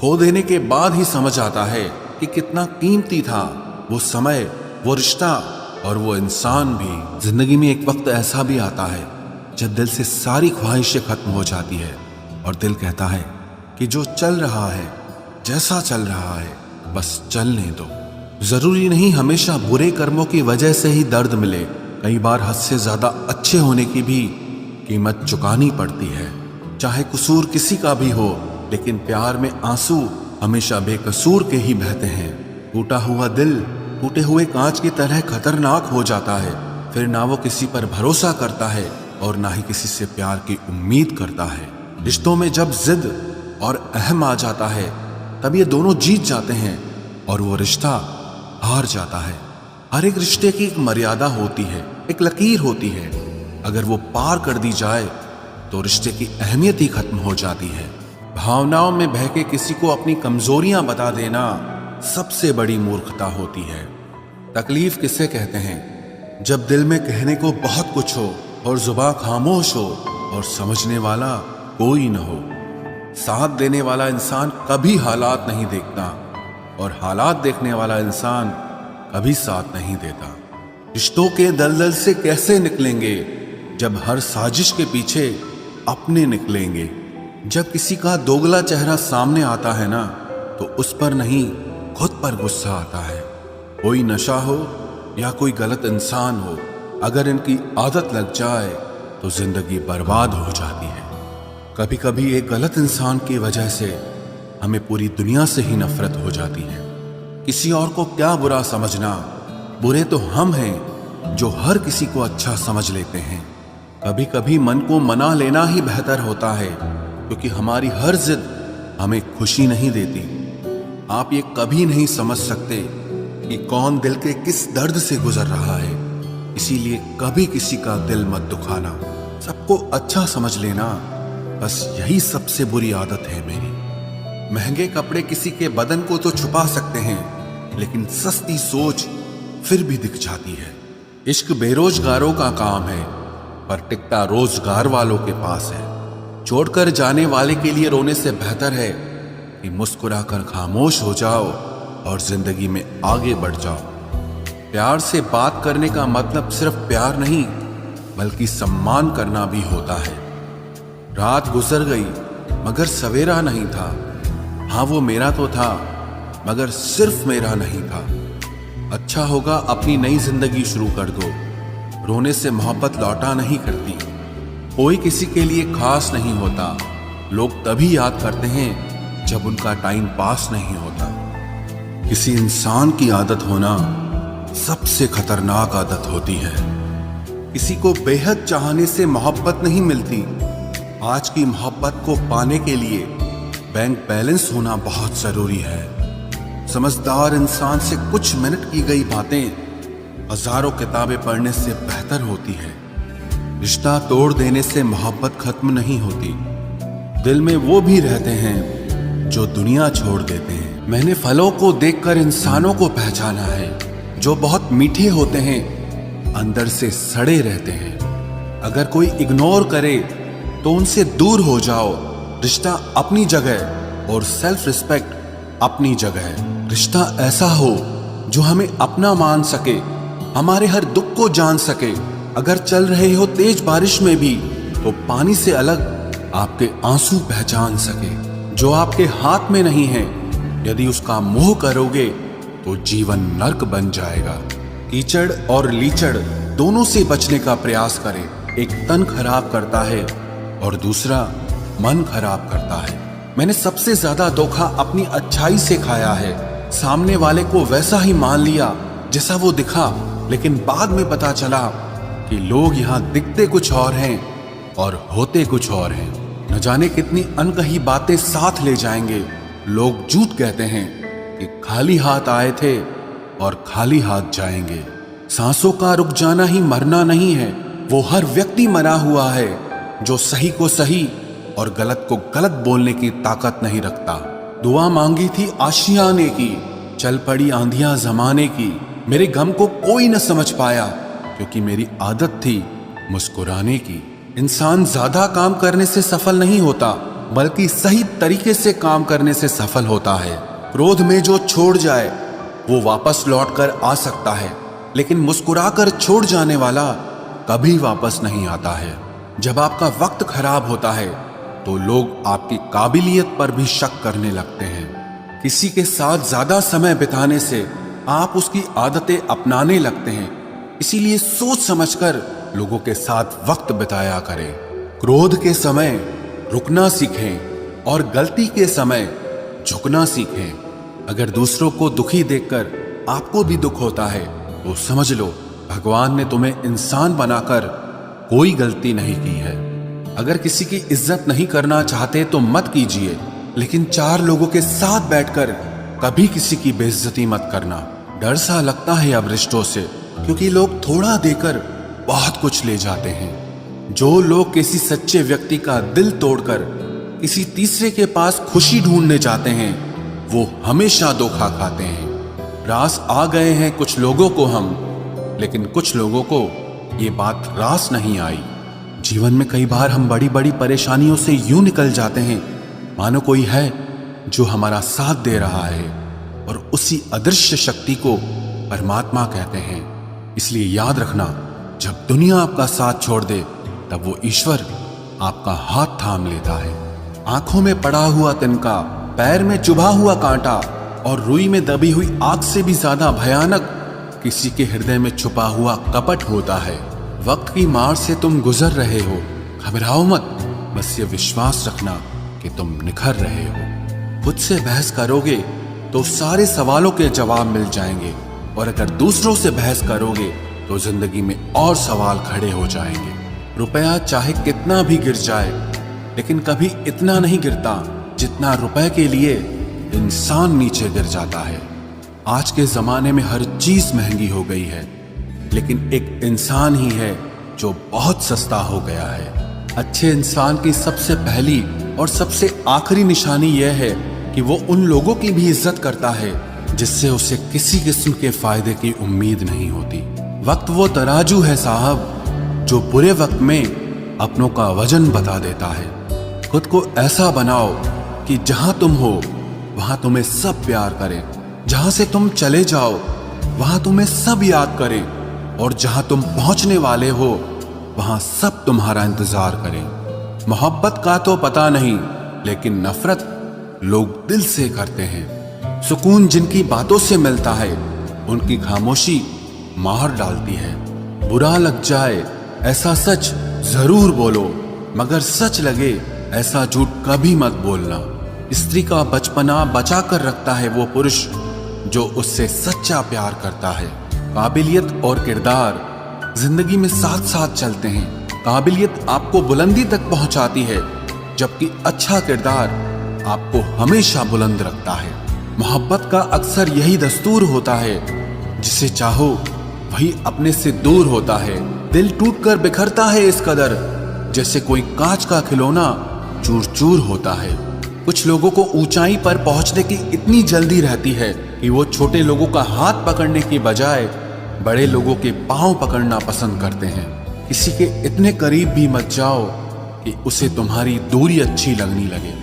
खो देने के बाद ही समझ आता है कि कितना कीमती था वो समय, वो रिश्ता और वो इंसान भी। जिंदगी में एक वक्त ऐसा भी आता है जब दिल से सारी ख्वाहिशें खत्म हो जाती है और दिल कहता है कि जो चल रहा है, जैसा चल रहा है, बस चलने दो। जरूरी नहीं हमेशा बुरे कर्मों की वजह से ही दर्द मिले, कई बार हद से ज्यादा अच्छे होने की भी कीमत चुकानी पड़ती है। चाहे कसूर किसी का भी हो, लेकिन प्यार में आंसू हमेशा बेकसूर के ही बहते हैं। टूटा हुआ दिल टूटे हुए कांच की तरह खतरनाक हो जाता है। फिर ना वो किसी पर भरोसा करता है और ना ही किसी से प्यार की उम्मीद करता है। रिश्तों में जब जिद और अहम आ जाता है, तब ये दोनों जीत जाते हैं और वो रिश्ता हार जाता है। हर एक रिश्ते की एक मर्यादा होती है, एक लकीर होती है। अगर वो पार कर दी जाए तो रिश्ते की अहमियत ही खत्म हो जाती है। भावनाओं में बह के किसी को अपनी कमजोरियां बता देना सबसे बड़ी मूर्खता होती है। तकलीफ किसे कहते हैं? जब दिल में कहने को बहुत कुछ हो और जुबान खामोश हो और समझने वाला कोई न हो। साथ देने वाला इंसान कभी हालात नहीं देखता और हालात देखने वाला इंसान कभी साथ नहीं देता। रिश्तों के दलदल से कैसे निकलेंगे जब हर साजिश के पीछे अपने निकलेंगे। जब किसी का दोगला चेहरा सामने आता है ना, तो उस पर नहीं खुद पर गुस्सा आता है। कोई नशा हो या कोई गलत इंसान हो, अगर इनकी आदत लग जाए तो जिंदगी बर्बाद हो जाती है। कभी कभी एक गलत इंसान की वजह से हमें पूरी दुनिया से ही नफरत हो जाती है। किसी और को क्या बुरा समझना, बुरे तो हम हैं जो हर किसी को अच्छा समझ लेते हैं। कभी कभी मन को मना लेना ही बेहतर होता है, क्योंकि हमारी हर जिद हमें खुशी नहीं देती। आप ये कभी नहीं समझ सकते कि कौन दिल के किस दर्द से गुजर रहा है, इसीलिए कभी किसी का दिल मत दुखाना। सबको अच्छा समझ लेना, बस यही सबसे बुरी आदत है मेरी। महंगे कपड़े किसी के बदन को तो छुपा सकते हैं, लेकिन सस्ती सोच फिर भी दिख जाती है। इश्क बेरोजगारों का काम है, पर टिकता रोजगार वालों के पास है। छोड़कर जाने वाले के लिए रोने से बेहतर है कि मुस्कुराकर खामोश हो जाओ और जिंदगी में आगे बढ़ जाओ। प्यार से बात करने का मतलब सिर्फ प्यार नहीं, बल्कि सम्मान करना भी होता है। रात गुजर गई मगर सवेरा नहीं था। हाँ, वो मेरा तो था, मगर सिर्फ मेरा नहीं था। अच्छा होगा अपनी नई जिंदगी शुरू कर दो। रोने से मोहब्बत लौटा नहीं करती। कोई किसी के लिए खास नहीं होता। लोग तभी याद करते हैं जब उनका टाइम पास नहीं होता। किसी इंसान की आदत होना सबसे खतरनाक आदत होती है। किसी को बेहद चाहने से मोहब्बत नहीं मिलती। आज की मोहब्बत को पाने के लिए बैंक बैलेंस होना बहुत जरूरी है। समझदार इंसान से कुछ मिनट की गई बातें हजारों किताबें पढ़ने से बेहतर होती है। रिश्ता तोड़ देने से मोहब्बत खत्म नहीं होती। दिल में वो भी रहते हैं जो दुनिया छोड़ देते हैं। मैंने फलों को देखकर इंसानों को पहचाना है, जो बहुत मीठे होते हैं, अंदर से सड़े रहते हैं। अगर कोई इग्नोर करे तो उनसे दूर हो जाओ। रिश्ता अपनी जगह और सेल्फ रिस्पेक्ट अपनी जगह। रिश्ता ऐसा हो जो हमें अपना मान सके, हमारे हर दुख को जान सके। अगर चल रहे हो तेज बारिश में भी, तो पानी से अलग आपके आंसू पहचान सके। जो आपके हाथ में नहीं है, यदि उसका मोह करोगे तो जीवन नर्क बन जाएगा। कीचड़ और लीचड़ दोनों से बचने का प्रयास करें। एक तन खराब करता है और दूसरा मन खराब करता है। मैंने सबसे ज्यादा धोखा अपनी अच्छाई से खाया है। सामने वाले को वैसा ही मान लिया जैसा वो दिखा, लेकिन बाद में पता चला कि लोग यहाँ दिखते कुछ और हैं और होते कुछ और हैं। न जाने कितनी अनकही बातें साथ ले जाएंगे। लोग झूठ कहते हैं कि खाली हाथ आए थे और खाली हाथ जाएंगे। सांसों का रुक जाना ही मरना नहीं है। वो हर व्यक्ति मरा हुआ है जो सही को सही और गलत को गलत बोलने की ताकत नहीं रखता। दुआ मांगी थी आशियाने की, चल पड़ी आंधियां जमाने की। मेरे गम को कोई न समझ पाया, क्योंकि मेरी आदत थी मुस्कुराने की। इंसान ज्यादा काम करने से सफल नहीं होता, बल्कि सही तरीके से काम करने से सफल होता है। क्रोध में जो छोड़ जाए वो वापस लौट कर आ सकता है, लेकिन मुस्कुराकर छोड़ जाने वाला कभी वापस नहीं आता है। जब आपका वक्त खराब होता है तो लोग आपकी काबिलियत पर भी शक करने लगते हैं। किसी के साथ ज्यादा समय बिताने से आप उसकी आदतें अपनाने लगते हैं, इसीलिए सोच समझकर लोगों के साथ वक्त बिताया करें। क्रोध के समय रुकना सीखें और गलती के समय झुकना सीखें। अगर दूसरों को दुखी देखकर आपको भी दुख होता है तो समझ लो भगवान ने तुम्हें इंसान बनाकर कोई गलती नहीं की है। अगर किसी की इज्जत नहीं करना चाहते तो मत कीजिए, लेकिन चार लोगों के साथ बैठकर कभी किसी की बेइज्जती मत करना। डर सा लगता है अब रिश्तों से, क्योंकि लोग थोड़ा देकर बहुत कुछ ले जाते हैं। जो लोग किसी सच्चे व्यक्ति का दिल तोड़कर किसी तीसरे के पास खुशी ढूंढने जाते हैं वो हमेशा धोखा खाते हैं। रास आ गए हैं कुछ लोगों को हम, लेकिन कुछ लोगों को ये बात रास नहीं आई। जीवन में कई बार हम बड़ी बड़ी परेशानियों से यूं निकल जाते हैं मानो कोई है जो हमारा साथ दे रहा है, और उसी अदृश्य शक्ति को परमात्मा कहते हैं। इसलिए याद रखना, जब दुनिया आपका साथ छोड़ दे तब वो ईश्वर आपका हाथ थाम लेता है। आंखों में पड़ा हुआ तिनका, पैर में चुभा हुआ कांटा और रुई में दबी हुई आग से भी ज्यादा भयानक किसी के हृदय में छुपा हुआ कपट होता है। वक्त की मार से तुम गुजर रहे हो, घबराओ मत, बस ये विश्वास रखना कि तुम निखर रहे हो। खुद से बहस करोगे तो सारे सवालों के जवाब मिल जाएंगे, और अगर दूसरों से बहस करोगे तो जिंदगी में और सवाल खड़े हो जाएंगे। रुपया चाहे कितना भी गिर जाए, लेकिन कभी इतना नहीं गिरता जितना रुपए के लिए इंसान नीचे गिर जाता है। आज के जमाने में हर चीज महंगी हो गई है, लेकिन एक इंसान ही है जो बहुत सस्ता हो गया है। अच्छे इंसान की सबसे पहली और सबसे आखिरी निशानी यह है कि वो उन लोगों की भी इज्जत करता है जिससे उसे किसी किस्म के फायदे की उम्मीद नहीं होती। वक्त वो तराजू है साहब जो बुरे वक्त में अपनों का वजन बता देता है। खुद को ऐसा बनाओ कि जहां तुम हो वहां तुम्हें सब प्यार करें, जहां से तुम चले जाओ वहां तुम्हें सब याद करें, और जहां तुम पहुंचने वाले हो वहां सब तुम्हारा इंतजार करें। मोहब्बत का तो पता नहीं, लेकिन नफरत लोग दिल से करते हैं। सुकून जिनकी बातों से मिलता है उनकी खामोशी मार डालती है। बुरा लग जाए ऐसा सच जरूर बोलो, मगर सच लगे ऐसा झूठ कभी मत बोलना। स्त्री का बचपना बचा कर रखता है वो पुरुष जो उससे सच्चा प्यार करता है। काबिलियत और किरदार जिंदगी में साथ साथ चलते हैं। काबिलियत आपको बुलंदी तक पहुंचाती है, जबकि अच्छा किरदार आपको हमेशा बुलंद रखता है। मोहब्बत का अक्सर यही दस्तूर होता है, जिसे चाहो वही अपने से दूर होता है। दिल टूटकर बिखरता है इस कदर जैसे कोई कांच का खिलौना चूर चूर होता है। कुछ लोगों को ऊंचाई पर पहुंचने की इतनी जल्दी रहती है कि वो छोटे लोगों का हाथ पकड़ने की बजाय बड़े लोगों के पांव पकड़ना पसंद करते हैं। किसी के इतने करीब भी मत जाओ कि उसे तुम्हारी दूरी अच्छी लगने लगे।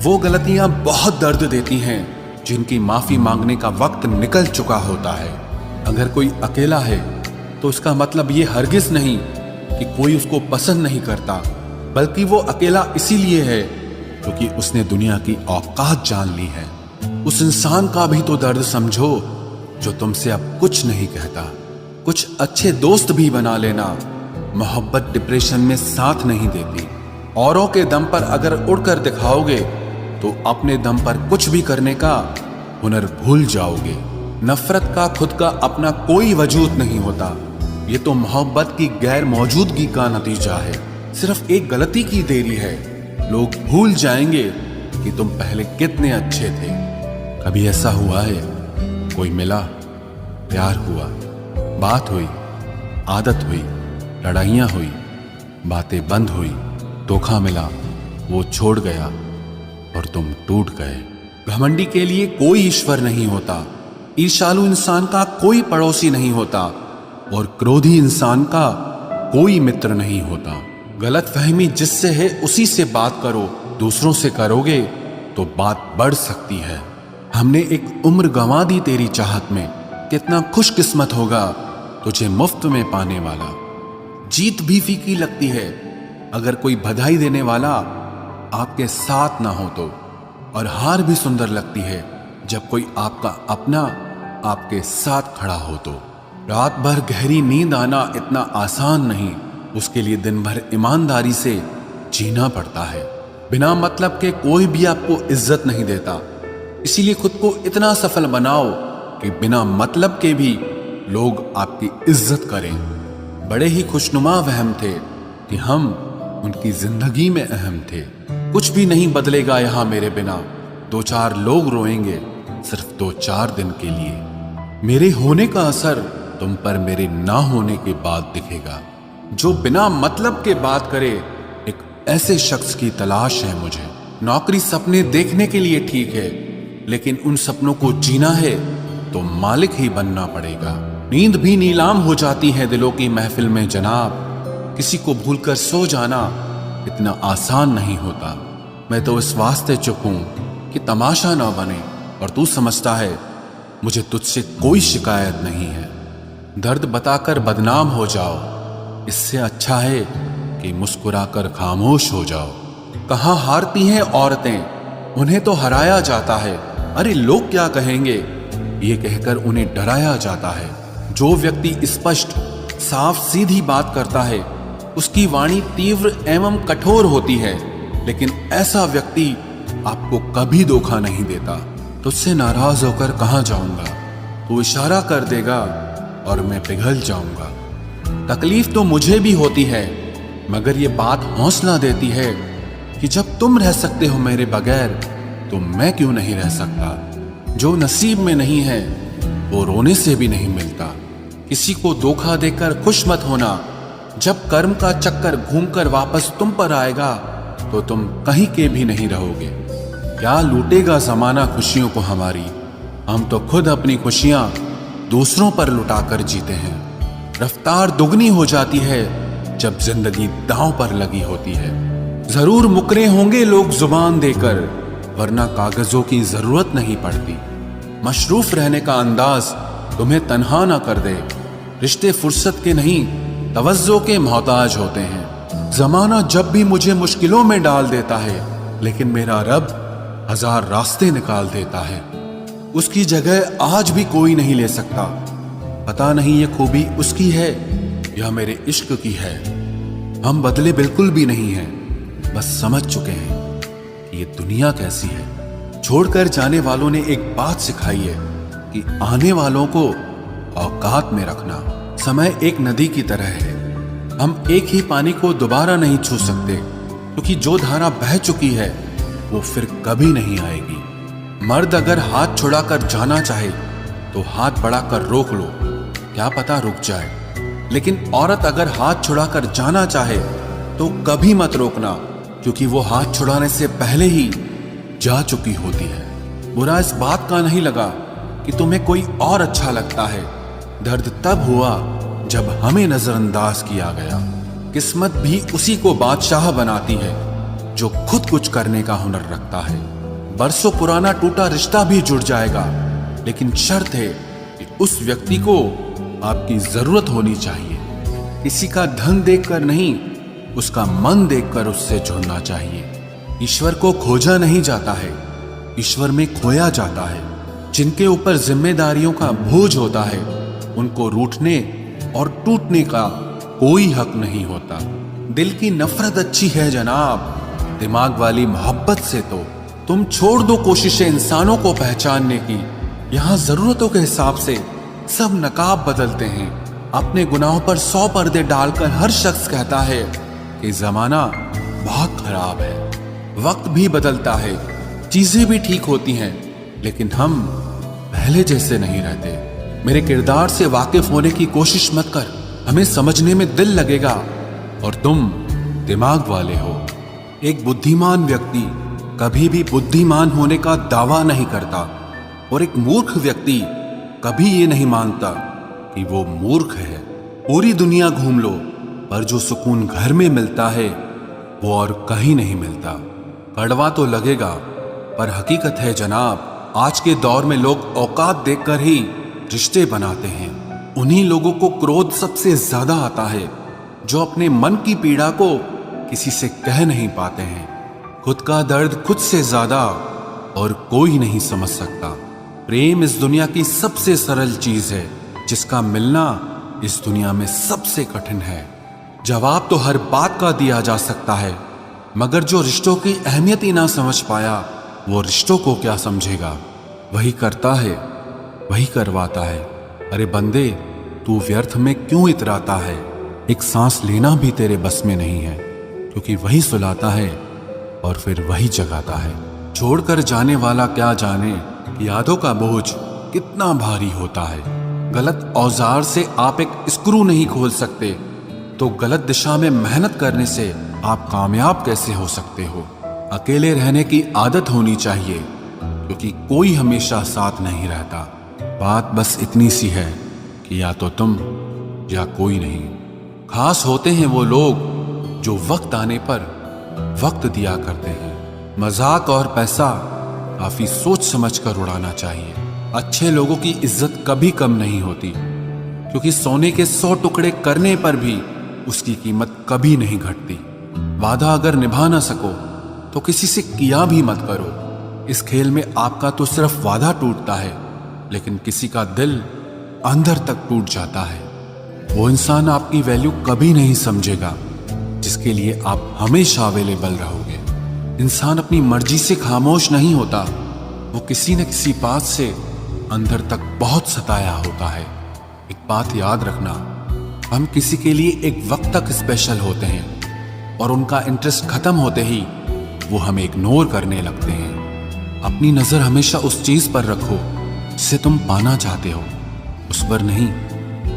वो गलतियां बहुत दर्द देती हैं जिनकी माफी मांगने का वक्त निकल चुका होता है। अगर कोई अकेला है तो उसका मतलब ये हरगिज नहीं कि कोई उसको पसंद नहीं करता, बल्कि वो अकेला इसीलिए है क्योंकि उसने दुनिया की औकात जान ली है। उस इंसान का भी तो दर्द समझो जो तुमसे अब कुछ नहीं कहता। कुछ अच्छे दोस्त भी बना लेना। मोहब्बत डिप्रेशन में साथ नहीं देती। औरों के दम पर अगर उड़कर दिखाओगे तो अपने दम पर कुछ भी करने का हुनर भूल जाओगे। नफरत का खुद का अपना कोई वजूद नहीं होता, ये तो मोहब्बत की गैर मौजूदगी का नतीजा है। सिर्फ एक गलती की देरी है, लोग भूल जाएंगे कि तुम पहले कितने अच्छे थे। कभी ऐसा हुआ है कोई मिला, प्यार हुआ, बात हुई, आदत हुई, लड़ाइयाँ हुई, बातें बंद हुई, धोखा मिला, वो छोड़ गया और तुम टूट गए। घमंडी के लिए कोई ईश्वर नहीं होता, ईर्ष्यालु इंसान का कोई पड़ोसी नहीं होता, और क्रोधी इंसान का कोई मित्र नहीं होता। गलत फहमी जिससे है उसी से बात करो, दूसरों से करोगे तो बात बढ़ सकती है। हमने एक उम्र गंवा दी तेरी चाहत में, कितना खुशकिस्मत होगा तुझे मुफ्त में पाने वाला। जीत भी फीकी लगती है अगर कोई बधाई देने वाला आपके साथ ना हो तो, और हार भी सुंदर लगती है जब कोई आपका अपना आपके साथ खड़ा हो तो। रात भर गहरी नींद आना इतना आसान नहीं, उसके लिए दिन भर ईमानदारी से जीना पड़ता है। बिना मतलब के कोई भी आपको इज्जत नहीं देता, इसीलिए खुद को इतना सफल बनाओ कि बिना मतलब के भी लोग आपकी इज्जत करें। बड़े ही खुशनुमा वहम थे कि हम उनकी जिंदगी में अहम थे। कुछ भी नहीं बदलेगा यहां मेरे बिना, दो चार लोग रोएंगे सिर्फ 2-4 दिन के लिए। मेरे होने का असर तुम पर मेरे ना होने के बाद दिखेगा। जो बिना मतलब के बात करे, एक ऐसे शख्स की तलाश है मुझे। नौकरी सपने देखने के लिए ठीक है, लेकिन उन सपनों को जीना है तो मालिक ही बनना पड़ेगा। नींद भी नीलाम हो जाती है दिलों की महफिल में जनाब। किसी को भूलकर सो जाना इतना आसान नहीं होता। मैं तो इस वास्ते चुप हूं कि तमाशा ना बने, और तू समझता है मुझे तुझसे कोई शिकायत नहीं है। दर्द बताकर बदनाम हो जाओ, इससे अच्छा है कि मुस्कुराकर खामोश हो जाओ। कहां हारती हैं औरतें, उन्हें तो हराया जाता है। अरे लोग क्या कहेंगे, ये कहकर उन्हें डराया जाता है। जो व्यक्ति स्पष्ट साफ सीधी बात करता है, उसकी वाणी तीव्र एवं कठोर होती है, लेकिन ऐसा व्यक्ति आपको कभी धोखा नहीं देता। तुझसे नाराज होकर कहां जाऊंगा, तू इशारा कर देगा और मैं पिघल जाऊंगा। तकलीफ तो मुझे भी होती है, मगर ये बात हौसला देती है कि जब तुम रह सकते हो मेरे बगैर, तो मैं क्यों नहीं रह सकता। जो नसीब में नहीं है वो रोने से भी नहीं मिलता। किसी को धोखा देकर खुश मत होना। जब कर्म का चक्कर घूमकर वापस तुम पर आएगा तो तुम कहीं के भी नहीं रहोगे। क्या लूटेगा जमाना खुशियों को हमारी, हम तो खुद अपनी खुशियां दूसरों पर लुटाकर जीते हैं। रफ्तार दुगनी हो जाती है जब जिंदगी दांव पर लगी होती है। जरूर मुकरे होंगे लोग जुबान देकर, वरना कागजों की जरूरत नहीं पड़ती। मशरूफ रहने का अंदाज तुम्हें तन्हा ना कर दे। रिश्ते फुर्सत के नहीं, तवज्जो के मोहताज होते हैं। जमाना जब भी मुझे मुश्किलों में डाल देता है, लेकिन मेरा रब 1000 रास्ते निकाल देता है। उसकी जगह आज भी कोई नहीं ले सकता। पता नहीं ये खूबी उसकी है या मेरे इश्क की है। हम बदले बिल्कुल भी नहीं हैं, बस समझ चुके हैं कि ये दुनिया कैसी है। छोड़कर जाने वालों ने एक बात सिखाई है कि आने वालों को औकात में रखना। समय एक नदी की तरह है, हम एक ही पानी को दोबारा नहीं छू सकते, क्योंकि जो धारा बह चुकी है वो फिर कभी नहीं आएगी। मर्द अगर हाथ छुड़ाकर जाना चाहे तो हाथ बढ़ाकर रोक लो, क्या पता रुक जाए। लेकिन औरत अगर हाथ छुड़ाकर जाना चाहे तो कभी मत रोकना, क्योंकि वो हाथ छुड़ाने से पहले ही जा चुकी होती है। बुरा इस बात का नहीं लगा कि तुम्हें कोई और अच्छा लगता है। दर्द तब हुआ जब हमें नजरअंदाज किया गया। किस्मत भी उसी को बादशाह बनाती है जो खुद कुछ करने का हुनर रखता है। बरसों पुराना टूटा रिश्ता भी जुड़ जाएगा, लेकिन शर्त है कि उस व्यक्ति को आपकी जरूरत होनी चाहिए। किसी का धन देखकर नहीं, उसका मन देखकर उससे जुड़ना चाहिए। ईश्वर को खोजा नहीं जाता है, ईश्वर में खोया जाता है। जिनके ऊपर जिम्मेदारियों का बोझ होता है, उनको रूठने और टूटने का कोई हक नहीं होता। दिल की नफरत अच्छी है जनाब, दिमाग वाली मोहब्बत से तो तुम छोड़ दो कोशिशें इंसानों को पहचानने की। यहाँ जरूरतों के हिसाब से सब नकाब बदलते हैं। अपने गुनाहों पर 100 पर्दे डालकर हर शख्स कहता है कि जमाना बहुत खराब है। वक्त भी बदलता है, चीजें भी ठीक होती हैं, लेकिन हम पहले जैसे नहीं रहते। मेरे किरदार से वाकिफ होने की कोशिश मत कर, हमें समझने में दिल लगेगा और तुम दिमाग वाले हो। एक बुद्धिमान व्यक्ति कभी भी बुद्धिमान होने का दावा नहीं करता, और एक मूर्ख व्यक्ति कभी ये नहीं मानता कि वो मूर्ख है। पूरी दुनिया घूम लो, पर जो सुकून घर में मिलता है वो और कहीं नहीं मिलता। कड़वा तो लगेगा, पर हकीकत है जनाब, आज के दौर में लोग औकात देखकर ही रिश्ते बनाते हैं। उन्हीं लोगों को क्रोध सबसे ज्यादा आता है जो अपने मन की पीड़ा को किसी से कह नहीं पाते हैं। खुद का दर्द खुद से ज्यादा और कोई नहीं समझ सकता। प्रेम इस दुनिया की सबसे सरल चीज है, जिसका मिलना इस दुनिया में सबसे कठिन है। जवाब तो हर बात का दिया जा सकता है, मगर जो रिश्तों की अहमियत ही ना समझ पाया, वो रिश्तों को क्या समझेगा। वही करता है, वही करवाता है। अरे बंदे, तू व्यर्थ में क्यों इतराता है। एक सांस लेना भी तेरे बस में नहीं है, क्योंकि वही सुलाता है और फिर वही जगाता है। छोड़कर जाने वाला क्या जाने यादों का बोझ कितना भारी होता है। गलत औजार से आप एक स्क्रू नहीं खोल सकते, तो गलत दिशा में मेहनत करने से आप कामयाब कैसे हो सकते हो। अकेले रहने की आदत होनी चाहिए, क्योंकि कोई हमेशा साथ नहीं रहता। बात बस इतनी सी है कि या तो तुम या कोई नहीं। खास होते हैं वो लोग जो वक्त आने पर वक्त दिया करते हैं। मजाक और पैसा काफी सोच समझ कर उड़ाना चाहिए। अच्छे लोगों की इज्जत कभी कम नहीं होती, क्योंकि सोने के 100 टुकड़े करने पर भी उसकी कीमत कभी नहीं घटती। वादा अगर निभा ना सको तो किसी से किया भी मत करो। इस खेल में आपका तो सिर्फ वादा टूटता है, लेकिन किसी का दिल अंदर तक टूट जाता है। वो इंसान आपकी वैल्यू कभी नहीं समझेगा जिसके लिए आप हमेशा अवेलेबल रहोगे। इंसान अपनी मर्जी से खामोश नहीं होता, वो किसी न किसी बात से अंदर तक बहुत सताया होता है। एक बात याद रखना, हम किसी के लिए एक वक्त तक स्पेशल होते हैं और उनका इंटरेस्ट खत्म होते ही वो हमें इग्नोर करने लगते हैं। अपनी नजर हमेशा उस चीज पर रखो जिसे तुम पाना चाहते हो, उस पर नहीं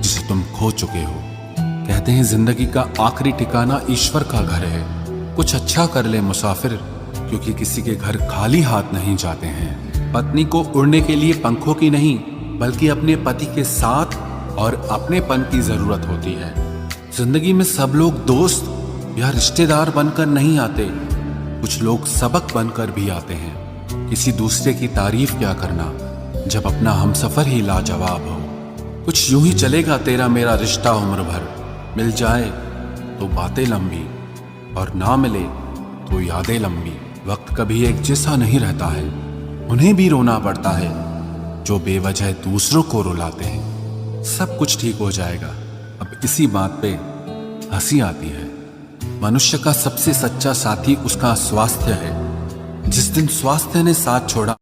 जिसे तुम खो चुके हो। कहते हैं जिंदगी का आखिरी ठिकाना ईश्वर का घर है। कुछ अच्छा कर ले मुसाफिर, क्योंकि किसी के घर खाली हाथ नहीं जाते हैं। पत्नी को उड़ने के लिए पंखों की नहीं, बल्कि अपने पति के साथ और अपनेपन की जरूरत होती है। जिंदगी में सब लोग दोस्त या रिश्तेदार बनकर नहीं आते, कुछ लोग सबक बनकर भी आते हैं। किसी दूसरे की तारीफ क्या करना जब अपना हमसफर ही लाजवाब हो। कुछ यूं ही चलेगा तेरा मेरा रिश्ता उम्र भर, मिल जाए तो बातें लंबी और ना मिले तो यादें लंबी। वक्त कभी एक जैसा नहीं रहता है, उन्हें भी रोना पड़ता है जो बेवजह दूसरों को रुलाते हैं। सब कुछ ठीक हो जाएगा। अब इसी बात पे हंसी आती है। मनुष्य का सबसे सच्चा साथी उसका स्वास्थ्य है। जिस दिन स्वास्थ्य ने साथ छोड़ा